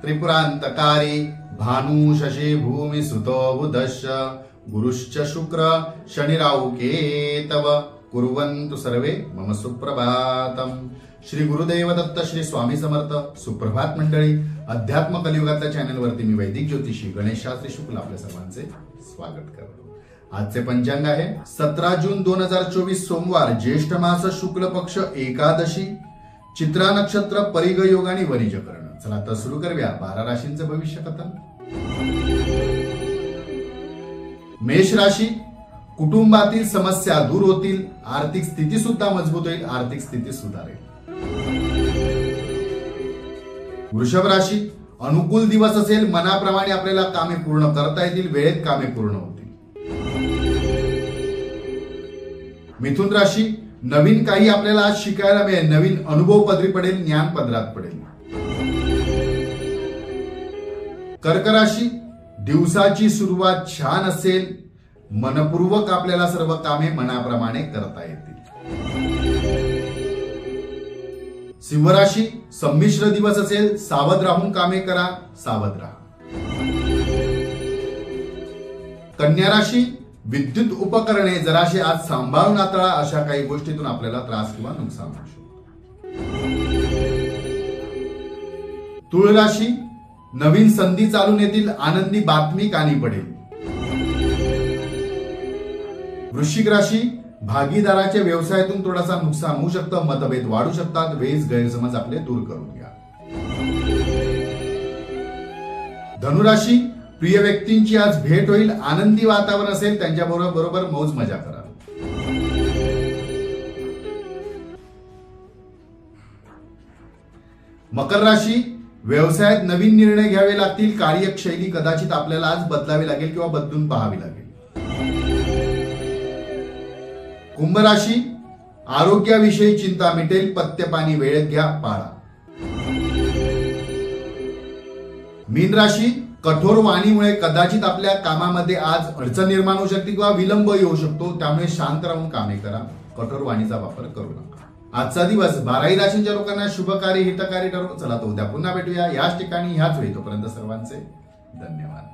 त्रिपुरांतकारी भानु शशि भूमि सुतो बुधश्च गुरुश्च शुक्र शनिराहु केतव कुर्वन्तु सर्वे मम सुप्रभातम। श्री गुरुदेव दत्त, श्री स्वामी समर्थ। सुप्रभात मंडळी, अध्यात्म कलियुगातल्या चॅनलवरती मी वैदिक ज्योतिषी गणेश शास्त्री शुक्ल आपल्या सर्वांचे स्वागत करतो। आजचे पंचांग आहे 17 जून 2024 सोमवार, ज्येष्ठ मास शुक्ल पक्ष एकादशी, चित्रा नक्षत्र, परिग योग आणि वनिज करण। चला तर सुरू करूया 12 राशींचं भविष्य कथन। मेष राशी, कुटुंबातील समस्या दूर होतील, आर्थिक स्थिती सुद्धा मजबूत होईल, आर्थिक स्थिती सुधारेल। वृषभ राशी, अनुकूल दिवस असेल, मनाप्रमाणे आपल्याला कामे पूर्ण करता येतील, वेळेत कामे पूर्ण होतील। मिथुन राशी, नवीन काही आपल्याला आज शिकायला मिळेल, नवीन अनुभव पदरी पडेल, ज्ञान पदरात पडेल। कर्क राशी, दिवसाची सुरुवात छान असेल, मनपूर्वक आपल्याला सर्व कामे मनाप्रमाणे करता येतील। सिंह राशी, संमिश्र दिवस असेल, सावध राहून कामे करा, सावध राहा। कन्या राशी, विद्युत उपकरणे जराशी आज सांभाळून हाताळा, अशा काही गोष्टीतून आपल्याला त्रास किंवा नुकसान होऊ शकतो। तुळ राशी, नवीन संधी चालून येतील, आनंदी बातमी कानी पडेल। वृश्चिक राशी, भागीदाराच्या व्यवसायातून थोडासा नुकसान होऊ शकतं, मतभेद वाढू शकतात, वेळेस गैरसमज आपले दूर करून घ्या। धनुराशी, प्रिय व्यक्तींची आज भेट होईल, आनंदी वातावरण असेल, त्यांच्या बरोबर मौज मजा करा। मकर राशी, व्यवसायात नवीन निर्णय घ्यावे लागतील, कार्यशैली कदाचित आपल्याला आज बदलावी लागेल किंवा बदलून पाहावी लागेल। कुंभ राशी, आरोग्याविषयी चिंता मिटेल, पथ्य पाणी वेळेत घ्या, पाळा। मीन राशी, कठोर वाणीमुळे कदाचित आपल्या कामामध्ये आज अडचण निर्माण होऊ शकते किंवा विलंब येऊ शकतो, त्यामुळे शांत राहून कामे करा, कठोर वाणीचा वापर करू नका। आजचा दिवस 12 राशींच्या लोकांना शुभकारी हितकारी ठरो। चला तर उद्या पुन्हा भेटूया याच ठिकाणी ह्याच वेळी, तोपर्यंत सर्वांचे धन्यवाद।